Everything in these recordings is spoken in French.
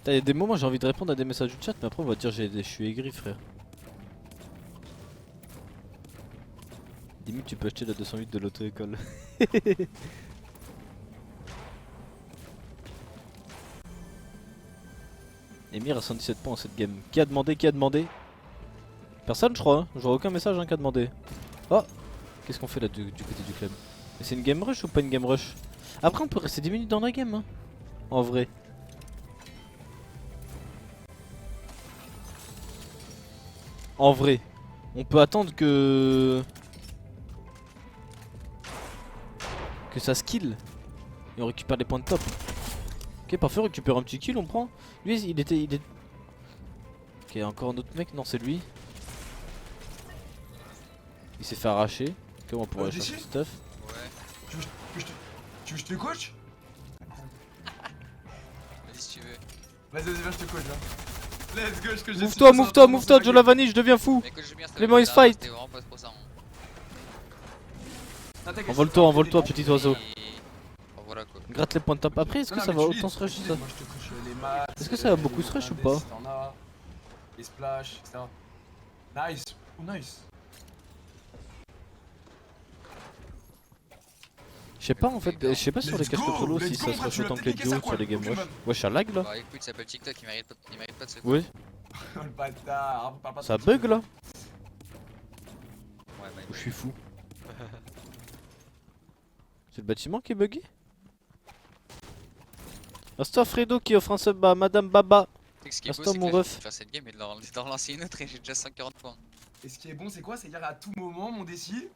Putain, y a des moments j'ai envie de répondre à des messages du chat, mais après on va dire je suis aigri, frère. Limite tu peux acheter la 208 de l'auto-école. Emir a 117 points en cette game. Qui a demandé? Qui a demandé? Personne je crois, hein. Je vois aucun message hein, qui a demandé. Oh, qu'est-ce qu'on fait là du côté du club? Mais c'est une game rush ou pas une game rush? Après on peut rester 10 minutes dans la game hein. En vrai. En vrai. On peut attendre que ça skill. Et on récupère les points de top. Ok parfait, on récupère un petit kill, on prend. Lui il était... Ok, encore un autre mec, non c'est lui. Il s'est fait arracher. Comment on pourrait chercher le stuff? Ouais. Tu veux que je te coach? Vas-y si tu veux. Vas-y, viens, je te coach. Let's go, je coach. Move-toi, Joe Lavani, je deviens fou. Mais coach Jumir, Les boys fight. c'était vraiment pas trop ça. Envole-toi, petit oiseau. Bon, voilà quoi. Gratte les points de top. Après, est-ce que ça va autant se rush ça? Est-ce que ça va beaucoup se rush ou pas? Les splash, etc. Nice. Oh, nice. Je sais pas en fait, je sais pas sur les caches solo si ça se rush autant que les duos sur les game rush. Ouais, je suis à lag là. Bah écoute, il s'appelle TikTok, il mérite pas de se. Oui. Oh le bâtard. Ça bug là? Ouais, bah Ou je suis fou? C'est le bâtiment qui est bugué? Asta Fredo qui offre un sub à Madame Baba. ce qui est beau, Asta c'est mon que là, je ref. vais faire cette game et de leur lancer une autre et j'ai déjà 140 points. Et ce qui est bon, c'est quoi? C'est-à-dire à tout moment, mon déci,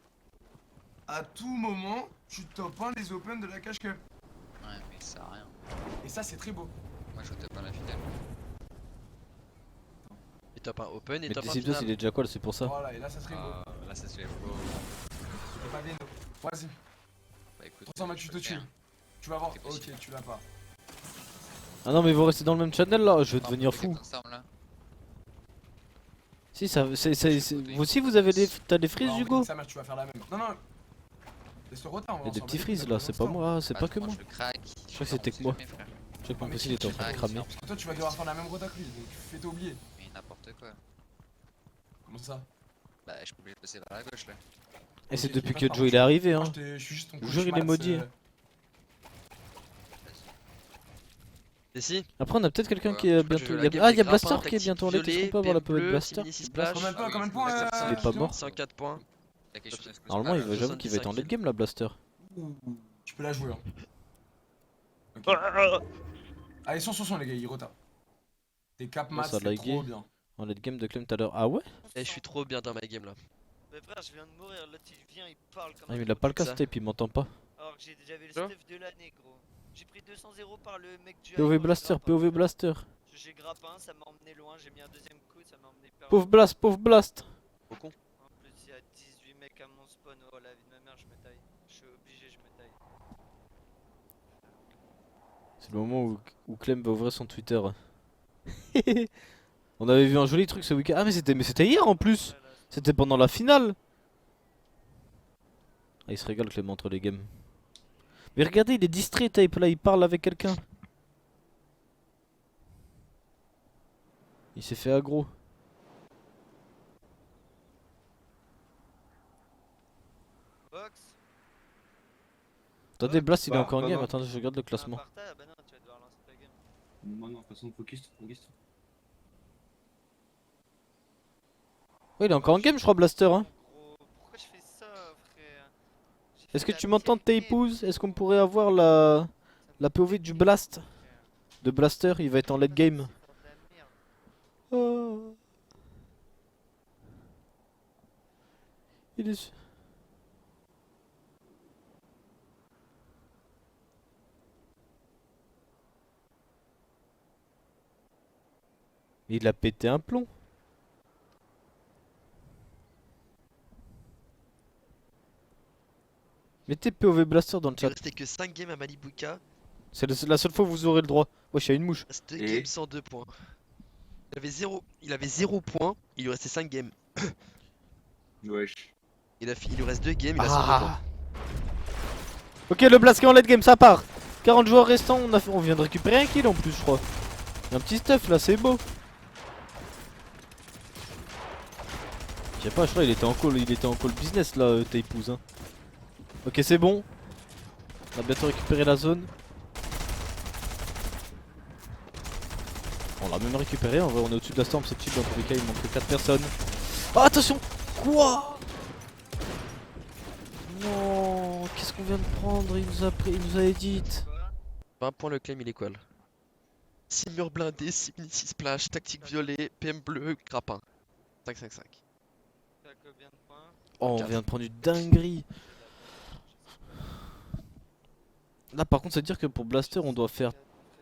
à tout moment, tu top 1 les open de la cache cup. Ouais, mais ça sert à rien. Et ça, c'est très beau. Moi, je top 1 la finale. Et top 1 open et Mais top 1 Décidos il final. est déjà quoi, c'est pour ça? Voilà, et là, ça serait beau. Là, ça se fait beau. C'était pas bien. Vas-y, Bah écoute. 300 matchs, je tu peux te le tues. faire. Tu vas voir. C'est Ok, possible. tu l'as pas. Ah non mais vous restez dans le même channel là, je vais Enfin, devenir on fait fou. ensemble, là. Si ça, vous aussi vous avez des, t'as des frises Alors, Hugo? Sa mère, tu vas faire la même. Non, non. Laisse le retard, on va Il y a des s'en petits battre, freeze on là, va c'est faire pas un moi, c'est pas que Attends, moi. je le crack. Je crois que c'était que moi. Je crois que mon PC il était en train de cramer. Parce que toi, tu vas devoir faire la même rota que lui, donc fais-toi oublier. Mais n'importe quoi. Comment ça? Bah, je suis obligé de passer vers la gauche là. Et c'est Ok, depuis fais que pas Joe ça, il est arrivé Moi, hein. je suis juste ton Je coach jure, il est maths, maudit. Et si Après on a peut-être quelqu'un Ouais, qui est je crois que bientôt... je joue la il y a- game Ah des il y a grappins, Blaster qui est bientôt en late, est-ce qu'on peut avoir la PV de bleu, Blaster? Simini splash. Combien de points? Ah Il est pas mort. 104 points. La question ne se pose Normalement pas, il là. va, j'avoue qu'il va être en late game la Blaster. Tu peux la jouer. Hein. Oh Ok. Allez, son les gars, il rota. Tes cap Oh, maths, ça a c'est lagué. trop bien. En late game de Clem tout à l'heure. Ah ouais? Et je suis trop bien dans ma game là. Mais frère, je viens de mourir, là tu viens, il parle comme Ah un mais il a pas le Ça. cast tape, il m'entend pas. Alors que j'avais le Quoi stuff de l'année, gros. J'ai pris 200-0 par le mec du POV Hyper Blaster, Grappin. POV Blaster. J'ai grappin, ça m'a emmené loin, j'ai mis un deuxième coup, ça m'a emmené par Pauvre Blast, pauvre Blast. Au con. En plus, il y a 18 mecs à mon spawn, oh la vie de ma mère, je me taille. Je suis obligé, je me taille. C'est le moment où Clem va ouvrir son Twitter. On avait vu un joli truc ce week-end. Ah mais c'était hier en plus. Voilà, C'était pendant la finale. Ah il se régale Clem entre les games. Mais regardez il est distrait Tape là, il parle avec quelqu'un. Il s'est fait aggro. Box. Attendez Blast il est Bah, encore en bah, game, bah. attendez je regarde le classement. Ah, Bartha, bah non, tu vas devoir lancer ta game. Non, non, de toute façon, focus. Ouais il est encore en game je crois Blaster hein. Gros, pourquoi je fais ça, frère? J'ai Est-ce fait que la tu m'entends pire game, Tapeouz? Est-ce qu'on pourrait avoir la POV du Blast? frère. De Blaster, il va être en late game. C'est de la merde. Oh. Il est... Il a pété un plomb. Mettez POV Blaster dans le Il chat. restait que 5 games à Malibuka. C'est la seule fois où vous aurez le droit. Wesh, il y a une mouche. Il reste 2 Et games 102 points. Il avait 0 points, il lui restait 5 games. Wesh. Il lui reste 2 games, il a 102 points. Ok, le Blast qui est en late game, ça part. 40 joueurs restants, on vient de récupérer un kill en plus, je crois. Un petit stuff là, c'est beau. Je sais pas, je crois qu'il était en call business là, ta épouse. Hein. Ok, c'est bon. On a bientôt récupéré la zone. On l'a même récupéré, en vrai, on est au-dessus de la storm, c'est chill dans tous les cas, il manque que 4 personnes. Oh, attention! Quoi? Non, qu'est-ce qu'on vient de prendre? Il nous a edit. 20 points le claim, il est quoi là? 6 murs blindés, 6 mini 6 splash, tactique violet, PM bleu, grappin. 5-5-5. T'as combien de points? Oh, on 4. vient de prendre une dinguerie. Là, par contre, ça veut dire que pour Blaster, on doit faire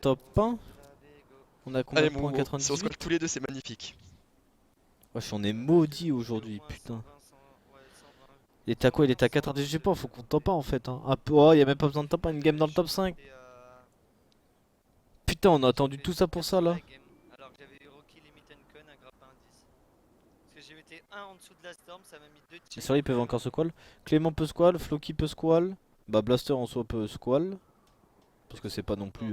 top 1. On a combien Allez, de points? si on 98. score tous les deux, c'est magnifique. Wesh, on est maudit aujourd'hui, putain. Il est à quoi? Il est à 4 je sais pas, faut qu'on top 1 en fait. Hein. Ah, oh, y a même pas besoin de top 1, une game dans le top 5. Putain, on a attendu tout ça pour ça là. Alors que j'avais eu Rocky, Limit Con, un grappin 10. Parce que j'ai metté un en dessous de la storm, ça m'a mis 2 Et tirs. sur là, ils peuvent encore squall. Clément peut squall, Floki peut squall. Bah, Blaster en soi peut squall. Parce que c'est pas non plus.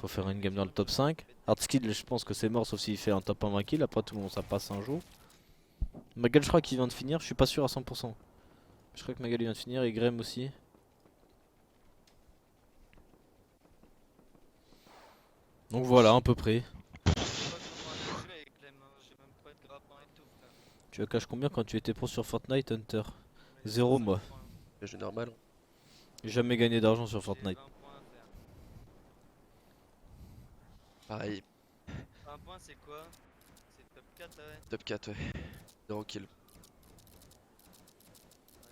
Faut faire une game dans le top 5. Hardskill, je pense que c'est mort sauf s'il fait un top 1 20 kills. Après tout le monde, ça passe un jour. Magal, je crois qu'il vient de finir. Je suis pas sûr à 100%. Je crois que Magal il vient de finir et Graham aussi. Donc voilà, à peu près. Tu as cash combien quand tu étais pro sur Fortnite, Hunter? 0 moi. Le jeu normal. J'ai jamais gagné d'argent sur Fortnite. Pareil, Un point, c'est quoi? C'est top 4, ouais. top 4, ouais. 0 kill.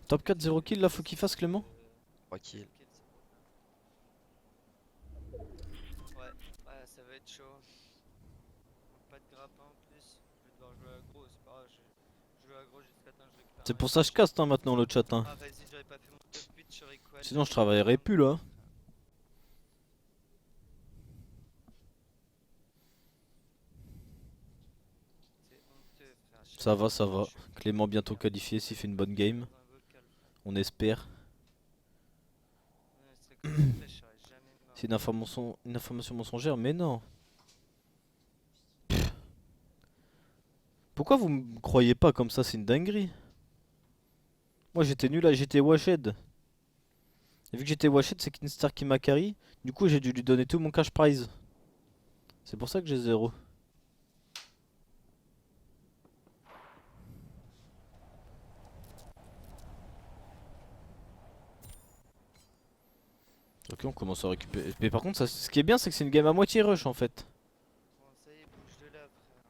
Top 4, 0 kill là, faut qu'il fasse Clément? 3 kills. Ouais, ça va être chaud. Pas de grappin en plus. Je vais devoir jouer à gros, c'est pas grave. Je joue à gros jusqu'à temps que je récupère. C'est pour ça que je casse hein, maintenant le chat. Hein. Ah, vas-y, j'aurais pas fait mon top 8 sur Equal. Sinon je travaillerais plus là. C'est honteux, frère. Ça va, ça va. Clément bientôt qualifié s'il fait une bonne game. On espère. C'est une information mensongère, mais non. Pff. Pourquoi vous me croyez pas comme ça? C'est une dinguerie. Moi j'étais nul là, j'étais washed. Et vu que j'étais washed, c'est Kinstar qui m'a carry. Du coup j'ai dû lui donner tout mon cash prize. C'est pour ça que j'ai 0. Ok, on commence à récupérer. Mais par contre, ce qui est bien, c'est que c'est une game à moitié rush en fait. Bon, ça y est, bouge de là, frère.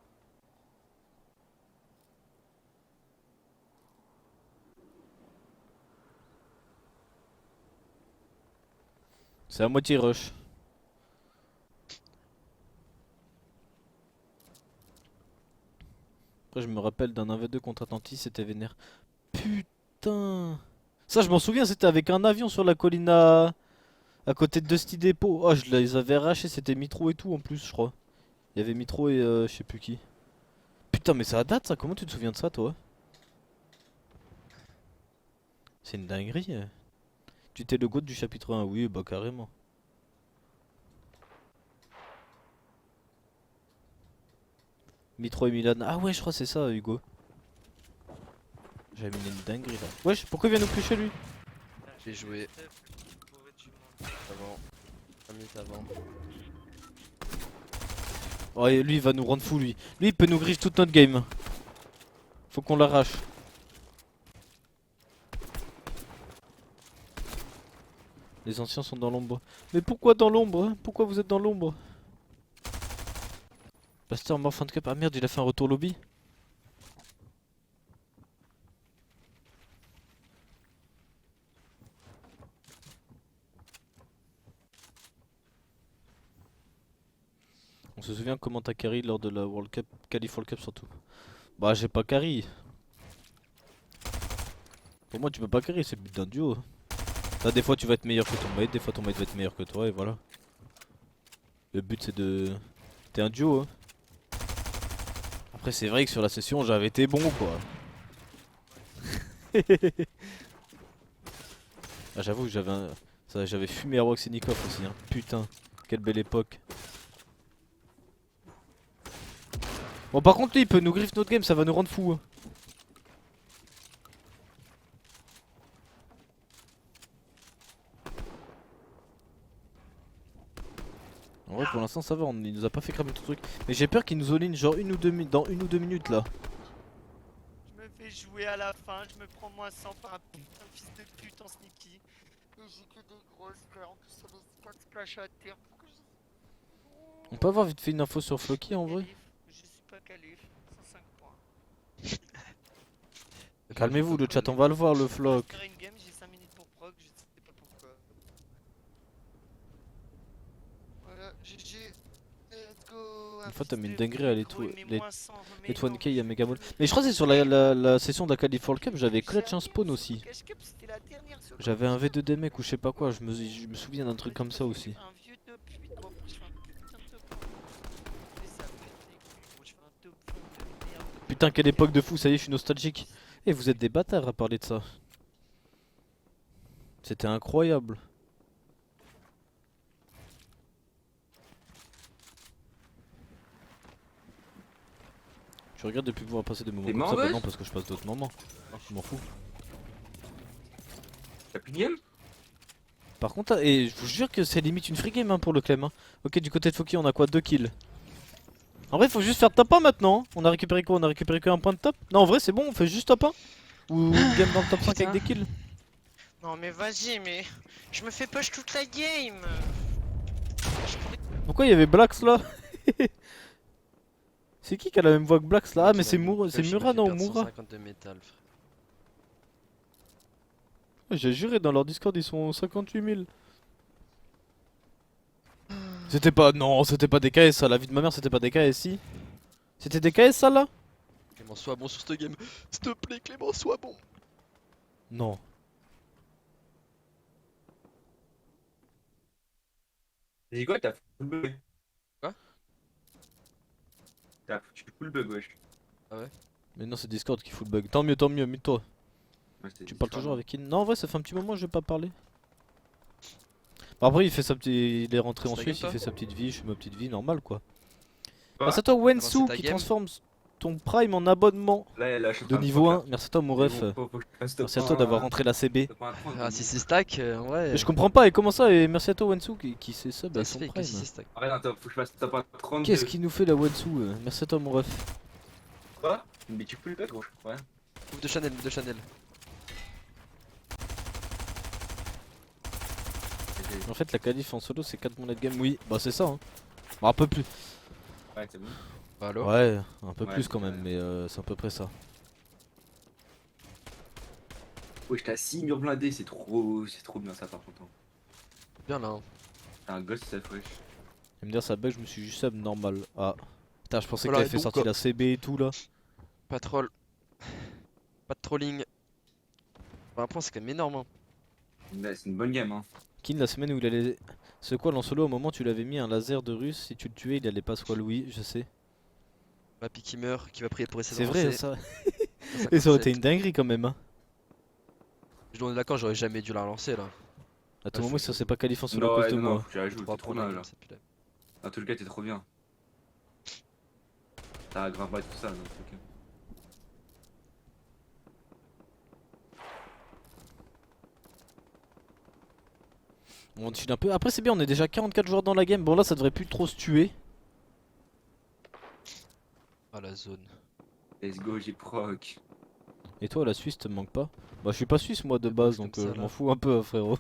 C'est à moitié rush. Après, je me rappelle d'un 1v2 contre Atlantis, c'était vénère. Putain! Ça, je m'en souviens, c'était avec un avion sur la colline à côté de Dusty Depot. Oh, je les avais arrachés, c'était Mitro et tout en plus, je crois. Il y avait Mitro et je sais plus qui. Putain, mais ça date ça, comment tu te souviens de ça toi? C'est une dinguerie. Tu t'es le goat du chapitre 1, oui, bah carrément. Mitro et Milan, ah ouais, je crois que c'est ça, Hugo. J'avais mis une dinguerie là. Wesh, pourquoi il vient nous plus chez lui? J'ai joué avant. 5 minutes avant. Oh, et lui il va nous rendre fou lui. Lui il peut nous grige toute notre game. Faut qu'on l'arrache. Les anciens sont dans l'ombre. Mais pourquoi dans l'ombre hein? Pourquoi vous êtes dans l'ombre? Blaster mort fin de cup. Ah merde, il a fait un retour lobby. On se souvient comment t'as carry lors de la World Cup, Calif World Cup surtout. Bah j'ai pas carry. Pour moi tu peux pas carry, c'est le but d'un duo. Là des fois tu vas être meilleur que ton mate, des fois ton mate va être meilleur que toi et voilà. Le but c'est de... T'es un duo hein. Après c'est vrai que sur la session j'avais été bon quoi. Ah j'avoue que j'avais j'avais fumé Arox et Nikov aussi hein. Putain, quelle belle époque. Bon, par contre, lui, il peut nous griffe notre game, ça va nous rendre fous. Hein. En vrai, pour l'instant, ça va, il nous a pas fait cramer tout le truc. Mais j'ai peur qu'il nous all-in genre dans 1 ou 2 minutes là. Je me fais jouer à la fin, je me prends moins 100 par un putain de fils de pute en sneaky. Et j'ai que des grosses peurs, en plus ça me pas de splash à terre. Pourquoi je... On peut avoir vite fait une info sur Floki en vrai? Je suis pas qualif, 105 points. Calmez-vous le chat, on va le voir le Je Flock. vais faire une game, j'ai 5 minutes pour proc, je sais pas pourquoi. Voilà, GG. Let's go. Une fois t'as mis une dinguerie à les 100, 1K à Megaball. Mais je crois que c'est sur la session de la Qualif World Cup, j'avais clutch un spawn aussi. J'avais un V2 des mecs ou je sais pas quoi, je me souviens d'un truc comme ça aussi. Un vieux top 8, gros, je fais un putain de top 1. Mais ça pète les couilles, gros, je fais un top 1 de merde. Putain, quelle époque de fou, ça y est, je suis nostalgique. Et vous êtes des bâtards à parler de ça. C'était incroyable. Je regarde depuis pouvoir passer des moments T'es comme mort, ça, bah wesh non, parce que je passe d'autres moments. Je m'en fous. T'as plus de game? Par contre, et je vous jure que c'est limite une free game hein, pour le Clem. Hein. Ok, du côté de Foki, on a quoi? 2 kills. En vrai, faut juste faire top 1 maintenant. On a récupéré quoi? On a récupéré que un point de top? Non, en vrai, c'est bon, on fait juste top 1. Ou une game dans le top 5 avec des kills. Non mais vas-y, mais je me fais push toute la game. Pourquoi il y avait Blax là? C'est qui a la même voix que Blax là? Ah, mais c'est Murat, non, Moura. 152 métal, frère. J'ai juré, dans leur Discord, ils sont 58 000. C'était pas. Non, c'était pas des KS ça, la vie de ma mère, c'était pas des KS si. C'était des KS ça là? Clément, sois bon sur cette game. S'il te plaît, Clément, sois bon. Non. J'ai dit quoi? T'as full bug. Quoi? T'as foutu full bug, wesh. Mais non, c'est Discord qui fout le bug. Tant mieux, mute-toi. Ouais, c'était Tu parles Discord, toujours hein. avec qui? Non, en vrai, ça fait un petit moment que je vais pas parler. Bah, après, il fait sa petite. Il est rentré en C'est ta Suisse, game, il fait sa petite vie, je fais ma petite vie, normal quoi. Quoi? Merci à toi, Wensu, c'est ta qui game transforme ton Prime en abonnement Là, je suis en de train niveau fuck, 1. Merci à toi, mon là. ref. Mais bon, faut que je fasse top Merci à toi 1, d'avoir rentré la CB. top 1 à 30, Ah, donc. si c'est stack, en vrai. Mais je comprends pas, et comment ça? Et merci à toi, Wensu, qui s'est sub Ça à se son fait que Prime. si c'est stack. Arrête, attends, faut que je fasse top 1 à 32. Qu'est-ce qu'il nous fait la Wensu? Merci à toi, mon ref. Quoi? Mais tu full bug, gros. Ouais. Move de Chanel, move de Chanel. En fait, la qualif en solo, c'est 4 mois de game. Oui, bah c'est ça. Hein. Bah, un peu plus. Ouais, c'est bon. Bah alors. Ouais, un peu Ouais, plus quand ouais. même, mais c'est à peu près ça. Wesh, t'as 6 murs blindés, c'est trop bien ça par contre. Hein. Bien là. Hein. T'as un ghost self, wesh. Il me dire ça bug, je me suis juste sub normal. Ah. Putain, je pensais Voilà, qu'il avait et fait donc, sortir la CB et tout là. Pas de troll. Pas de trolling. Bah, un point, c'est quand même énorme. Hein. Ouais, c'est une bonne game, hein. Kin, la semaine où il allait. Ce quoi, en solo, au moment où tu l'avais mis un laser de russe, si tu le tuais, il allait pas squall. Oui, je sais. Mappy qui meurt, qui va prier pour essayer C'est de vrai relancer. ça. Ça Et ça aurait concept. été une dinguerie quand même. Hein. Je dois être d'accord, j'aurais jamais dû la relancer là. À tout Ouais, moment, faut- ça s'est pas qualifié en solo à Non, cause de non, moi. faut que tu rajoutes, 3 t'es trop points bien la là. game, ça pue la- En tout cas, t'es trop bien. T'as grave pas tout ça, donc ok. On chill un peu. Après, c'est bien, on est déjà 44 joueurs dans la game. Bon, là, ça devrait plus trop se tuer. Ah la zone. Let's go, j'ai proc. Et toi, la Suisse te manque pas? Bah, je suis pas suisse moi de C'est base, comme donc ça, je là. m'en fous un peu, frérot.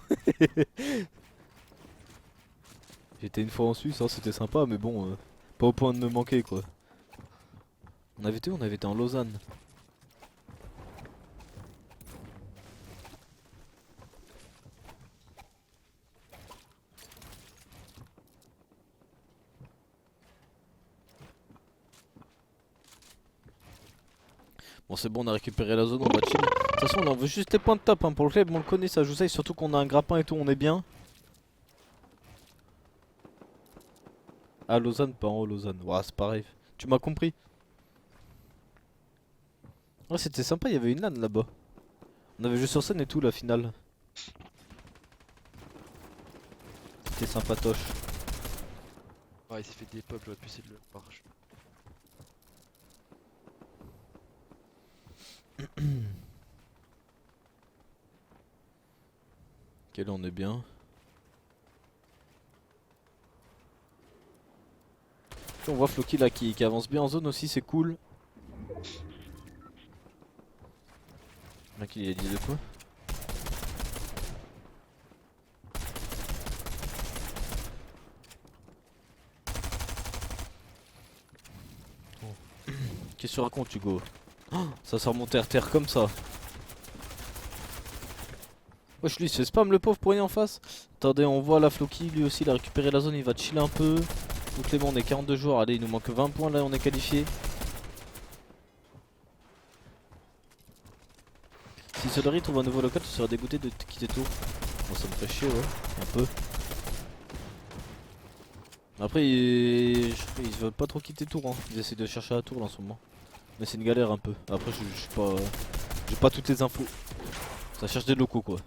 J'étais une fois en Suisse, hein, c'était sympa, mais bon, pas au point de me manquer quoi. On avait été en Lausanne. Bon, c'est bon, on a récupéré la zone, on va chill. De toute façon, on veut juste les points de top hein, pour le club, on le connaît, ça joue ça, et surtout qu'on a un grappin et tout, on est bien. Ah, Lausanne, pas en haut, Lausanne. Ouais, c'est pareil. Tu m'as compris. Ouais, c'était sympa, il y avait une LAN là-bas. On avait joué sur scène et tout, la finale. C'était sympatoche. Ouais, il s'est fait des pubs, j'aurais pu essayer de le voir. Ok, là on est bien. On voit Floki là qui avance bien en zone aussi, c'est cool. Mec, il a dit de quoi? Qu'est-ce que tu racontes, Hugo? Oh, ça s'est remonté RTR comme ça. Wesh, lui il se fait spam le pauvre pour rien en face. Attendez, on voit la Floki, lui aussi il a récupéré la zone, il va chiller un peu. Donc Clément, on est 42 joueurs, allez il nous manque 20 points là, on est qualifié. Si Solari trouve un nouveau local, tu seras dégoûté de quitter Tours. Bon, ça me fait chier, ouais, un peu. Après, ils veulent pas trop quitter Tours, hein. Ils essaient de chercher à Tours là, en ce moment. Mais c'est une galère un peu. Après, je suis pas. J'ai pas toutes les infos. Ça cherche des locaux quoi.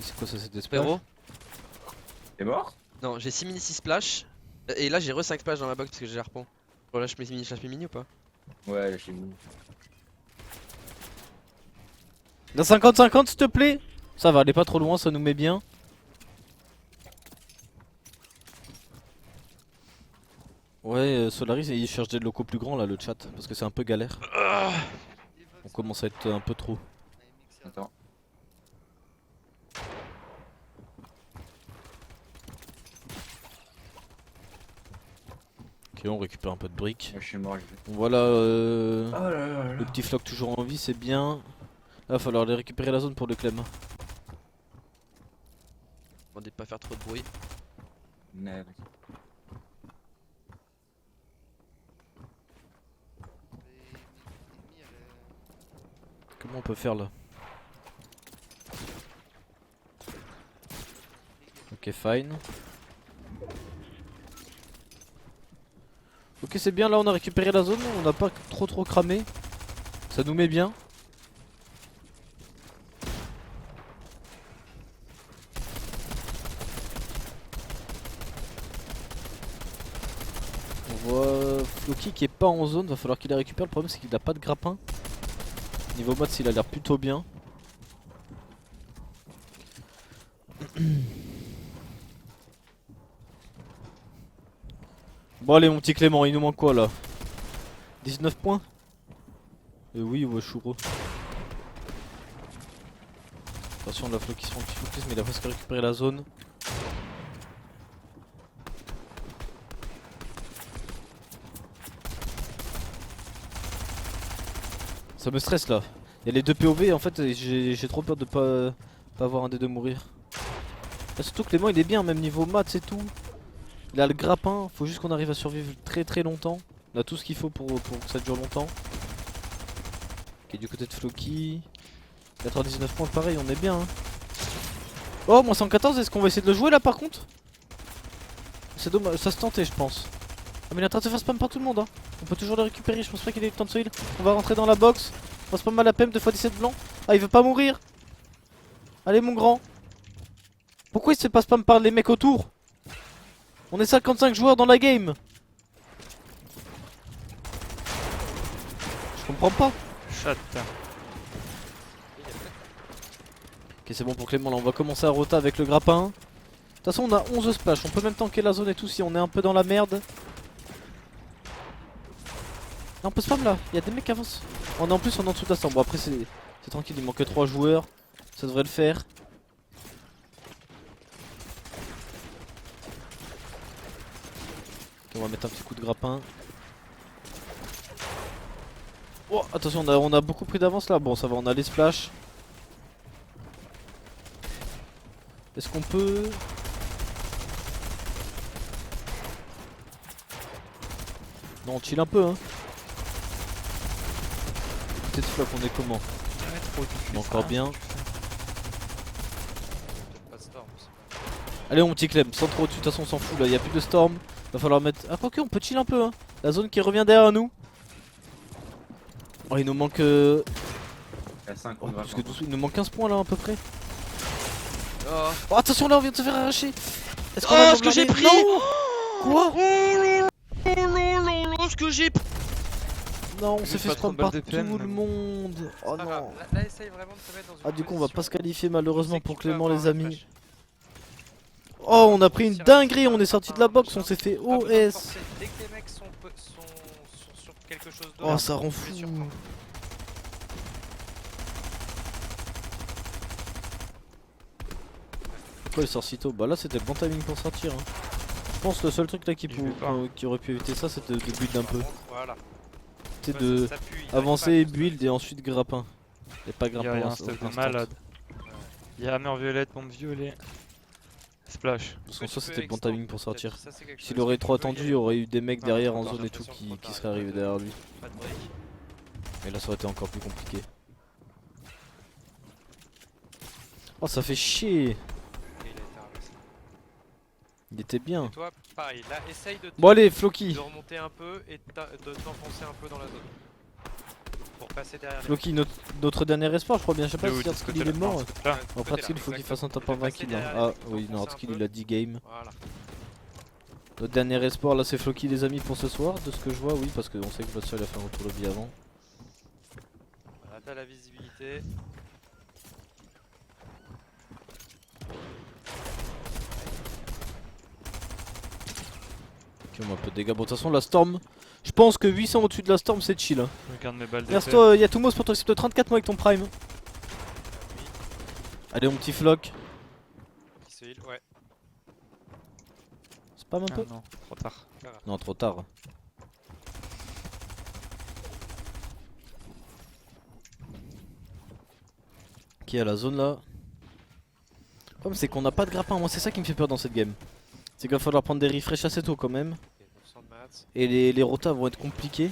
C'est quoi ça, c'est des splash? Frérot. T'es mort? Non, j'ai 6 mini 6 splash. Et là, j'ai re 5 splash dans la box parce que j'ai harpon. Bon, là, je lâche mes mini ou pas? Ouais, là, j'ai mis. Dans 50-50 s'il te plaît. Ça va, aller pas trop loin, ça nous met bien. Ouais, Solaris il cherche des locaux plus grands là, le chat, parce que c'est un peu galère. On commence à être un peu trop. Attends. Ok, on récupère un peu de briques. Moi, je suis mort. Voilà, Oh là là là. le petit floc toujours en vie, c'est bien. Là, va falloir aller récupérer la zone pour le Clem. Demandez de pas faire trop de bruit. Merde. Comment on peut faire là? Ok, fine. Ok, c'est bien, là on a récupéré la zone, on n'a pas trop cramé. Ça nous met bien. On voit Floki qui est pas en zone, va falloir qu'il la récupère. Le problème c'est qu'il a pas de grappin. Niveau mats il a l'air plutôt bien. Bon allez mon petit Clément, il nous manque quoi là? 19 points? Oui, ouais, chouro. Attention, la Floki se prend un petit focus, mais il a presque récupéré la zone. Ça me stresse là. Il y a les deux POV, en fait j'ai trop peur de pas avoir un des deux mourir. Là, surtout Clément il est bien, même niveau maths et tout. Il a le grappin, faut juste qu'on arrive à survivre très longtemps. On a tout ce qu'il faut pour que ça dure longtemps. Ok, du côté de Floki. 99 points, pareil, on est bien. Hein. Oh, moins 114, est-ce qu'on va essayer de le jouer là par contre? C'est dommage, ça se tentait, je pense. Ah, mais il est en train de se faire spam par tout le monde. Hein. On peut toujours le récupérer, je pense pas qu'il ait eu le temps de se heal. On va rentrer dans la box. On va spam à la PM, 2x17 blanc. Ah, il veut pas mourir. Allez, mon grand. Pourquoi il se fait pas spam par les mecs autour? On est 55 joueurs dans la game. Je comprends pas. Shot. Ok, c'est bon pour Clément, là on va commencer à rota avec le grappin. De toute façon on a 11 splash, on peut même tanker la zone et tout si on est un peu dans la merde. Non, on peut spam là, il y a des mecs qui avancent. On est en plus on est en dessous de la storm. Bon après c'est tranquille, il manque que 3 joueurs. Ça devrait le faire. Ok, on va mettre un petit coup de grappin. Oh attention, on a beaucoup pris d'avance là. Bon ça va, on a les splash. Est-ce qu'on peut... Non, on chill un peu hein. Peut-être flop, on est comment? On est encore bien. Allez mon petit Clem, sans trop, de toute façon on s'en fout là, y a plus de storm. Va falloir mettre... Ah quoique on peut chill un peu hein. La zone qui revient derrière nous. Oh il nous manque... Il y a 5 Oh, points. parce que il nous manque 15 points là à peu près. Oh, Oh attention là on vient de se faire arracher. Est-ce qu'on oh a ce que j'ai pris! Non. Quoi? ce que j'ai. Non, on Juste s'est fait pas trop prendre de par balles tout de PM, le mais monde. Oh Pas grave. non. Là, essaye vraiment de te mettre dans une Ah, du coup, on va pas se position qualifier où malheureusement tu sais pour que tu peux Clément, avoir les un amis. flash. Oh, on a pris une Réussir à dinguerie, on est sorti de la box, on s'est fait Pas besoin de OS. forcer. Dès que les mecs sont sur quelque chose d'autre, Oh, ça rend tu les fou. surprends. Pourquoi il sort si tôt? Bah là, c'était le bon timing pour sortir. Hein. Je pense que le seul truc là qui, Il fait pas. qui aurait pu éviter ça, c'était de build un peu. Voilà. C'était Ouais, de ça s'appuie, il arrive avancer pas à et construire. build et ensuite grappin. Et pas Il y a grappin un ins- stuff de instant. malade. Il y a hammer violette, bombe violet. Splash. Parce Est-ce qu'en que soi, tu c'était peux le bon extendre timing pour petit à petit, sortir. ça, c'est quelque S'il chose aurait que trop tu veux y attendu, il y aller. aurait eu des mecs Ah, derrière en d'accord, zone et tout j'ai qui l'impression seraient arrivés qu'on derrière lui. Pas de break. Et là, ça aurait été encore plus compliqué. Oh, ça fait chier. Et il a été ramassé. Il était bien. Et toi, pareil, là, essaye Bon, allez, Floki. de remonter un peu et de t'enfoncer un peu dans la zone. Pour passer derrière les Floki, notre dernier espoir, je crois bien. Je sais pas De où, si de ce Hardskill il est côté-là? Non, mort. de ce côté-là. mecs. En Hardskill, il faut qu'il fasse un top 20 kills. Hein. Ah oui, non, Hardskill il a 10 games. Voilà. Notre dernier espoir là, c'est Floki, les amis, pour ce soir. De ce que je vois, oui, parce qu'on sait que Bloodshot a fait un retour lobby avant. Voilà, t'as la visibilité. Ok, on a un peu de dégâts. Bon, de toute façon, la Storm, je pense que 800 au-dessus de la Storm, c'est chill. Hein. Je regarde mes balles Merci d'épée. toi, Yatumos, pour ton accepte 34 mois avec ton Prime. Allez, mon petit Flock. Qui se heal, ouais. Spam un Ah peu. non, trop tard. Non, trop tard. Qui a la zone là. Le problème c'est qu'on n'a pas de grappin, moi c'est ça qui me fait peur dans cette game. C'est qu'il va falloir prendre des refresh assez tôt quand même. Ok, 900 de maths. Et les rotas vont être compliqués.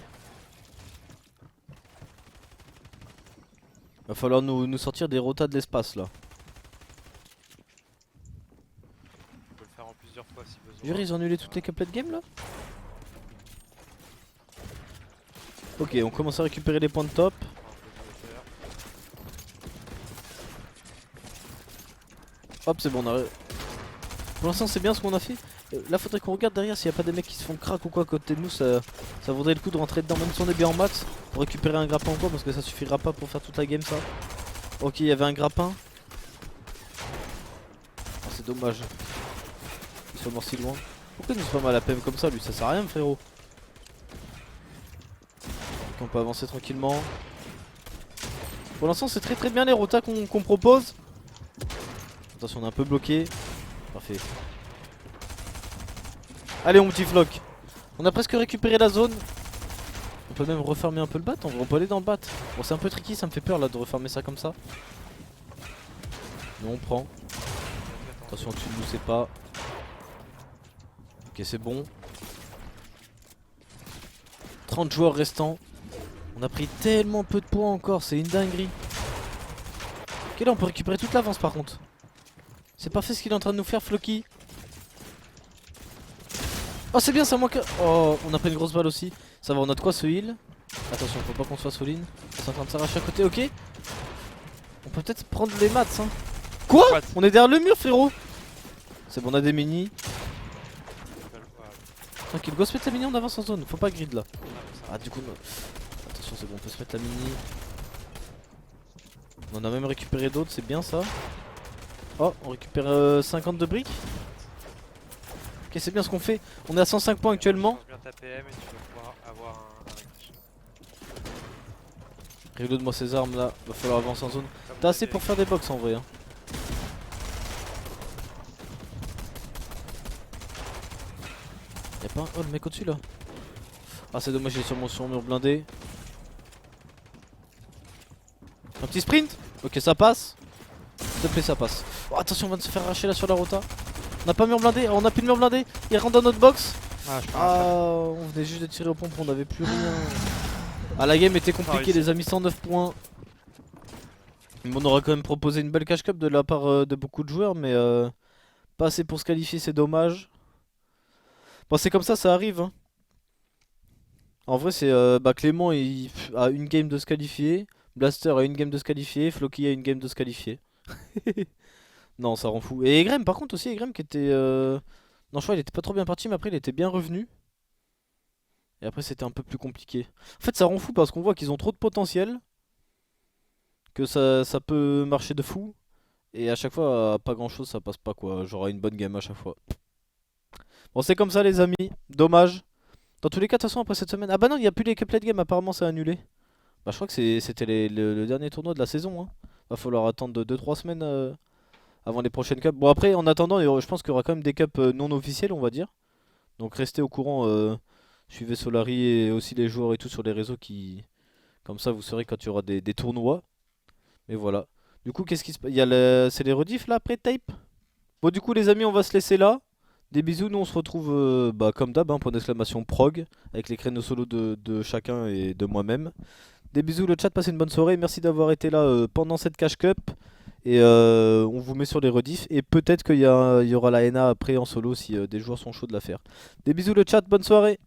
Va falloir nous sortir des rotas de l'espace là. On peut le faire en plusieurs fois si besoin. Jure, ils ont annulé toutes les couplet game là. Ok, on commence à récupérer les points de top. Un peu de hauteur. Hop, c'est bon, on a... Pour l'instant, c'est bien ce qu'on a fait. Là, faudrait qu'on regarde derrière s'il n'y a pas des mecs qui se font crack ou quoi à côté de nous. Ça vaudrait le coup de rentrer dedans, même si on est bien en maths, pour récupérer un grappin ou quoi, parce que ça suffira pas pour faire toute la game, ça. Ok, il y avait un grappin. Oh, c'est dommage. Ils sont morts si loin. Pourquoi il nous spam à la PM comme ça, lui? Ça sert à rien, frérot. Ok, on peut avancer tranquillement. Pour l'instant, c'est très bien les rotas qu'on propose. Attention, on est un peu bloqué. Parfait. Allez, mon petit Flock. On a presque récupéré la zone. On peut même refermer un peu le bat. On peut aller dans le bat. Bon, c'est un peu tricky, ça me fait peur là de refermer ça comme ça. Mais on prend. Attention, au-dessus de nous, c'est pas. Ok, c'est bon. 30 joueurs restants. On a pris tellement peu de points encore, c'est une dinguerie. Ok, là on peut récupérer toute l'avance par contre. C'est parfait ce qu'il est en train de nous faire, Floki. Oh, c'est bien, ça manque. Oh, on a pris une grosse balle aussi. Ça va, on a de quoi se heal. Attention, faut pas qu'on soit all-in. C'est en train de s'arracher à côté, ok. On peut peut-être prendre les mats, hein. Quoi? What? On est derrière le mur, frérot. C'est bon, on a des mini. Voilà. Tranquille, go se mettre la mini, on avance en zone. Faut pas grid là. Ah, bon, ça Ah, du coup, non. Attention, c'est bon, on peut se mettre la mini. On en a même récupéré d'autres, c'est bien ça. Oh, on récupère 50 de briques. Ok, c'est bien ce qu'on fait. On est à 105 points actuellement. Change bien ta PM et tu vas pouvoir avoir un réglage. Reload moi ces armes là, va falloir avancer en zone. T'as assez pour faire des box en vrai. Hein. Y'a pas un... Oh, le mec au-dessus là. Ah, c'est dommage, il est sur mon mur blindé. Un petit sprint. Ok, ça passe. S'il te plaît, ça passe. Oh, attention, on va se faire arracher là sur la rota. On a pas mur blindé, on a plus de mur blindé. Il rentre dans notre box. Ah, je peux Ah, rien faire. on venait juste de tirer au pompe, on avait plus rien. Ah, la game était compliquée, les amis, 109 points. Mais on aurait quand même proposé une belle cash cup de la part de beaucoup de joueurs, mais pas assez pour se qualifier, c'est dommage. Bon, c'est comme ça arrive. Hein. En vrai, c'est Clément il a une game de se qualifier, Blaster a une game de se qualifier, Floki a une game de se qualifier. Non, ça rend fou. Et Egrem, par contre, aussi, Egrem qui était. Non, je crois qu'il était pas trop bien parti, mais après, il était bien revenu. Et après c'était un peu plus compliqué. En fait ça rend fou parce qu'on voit qu'ils ont trop de potentiel. Que ça peut marcher de fou. Et à chaque fois, pas grand chose, ça passe pas quoi. J'aurai une bonne game à chaque fois. Bon, c'est comme ça, les amis. Dommage. Dans tous les cas, de toute façon, après cette semaine. Ah bah non, il n'y a plus les Cuphead Games, apparemment, c'est annulé. Bah, je crois que c'était le dernier tournoi de la saison. Hein. Va falloir attendre 2-3 semaines avant les prochaines cups. Bon, après, en attendant, je pense qu'il y aura quand même des cups non officiels, on va dire. Donc, restez au courant. Suivez Solari et aussi les joueurs et tout sur les réseaux qui. Comme ça, vous saurez quand il y aura des tournois. Mais voilà. Du coup, qu'est-ce qui se passe? C'est les rediffs là après tape? Bon, du coup, les amis, on va se laisser là. Des bisous, nous on se retrouve comme d'hab, hein, point d'exclamation prog, avec les créneaux solo de chacun et de moi-même. Des bisous, le chat, passez une bonne soirée. Merci d'avoir été là pendant cette cash cup. Et on vous met sur les rediffs. Et peut-être qu'il y aura la NA après en solo si des joueurs sont chauds de la faire. Des bisous, le chat, bonne soirée.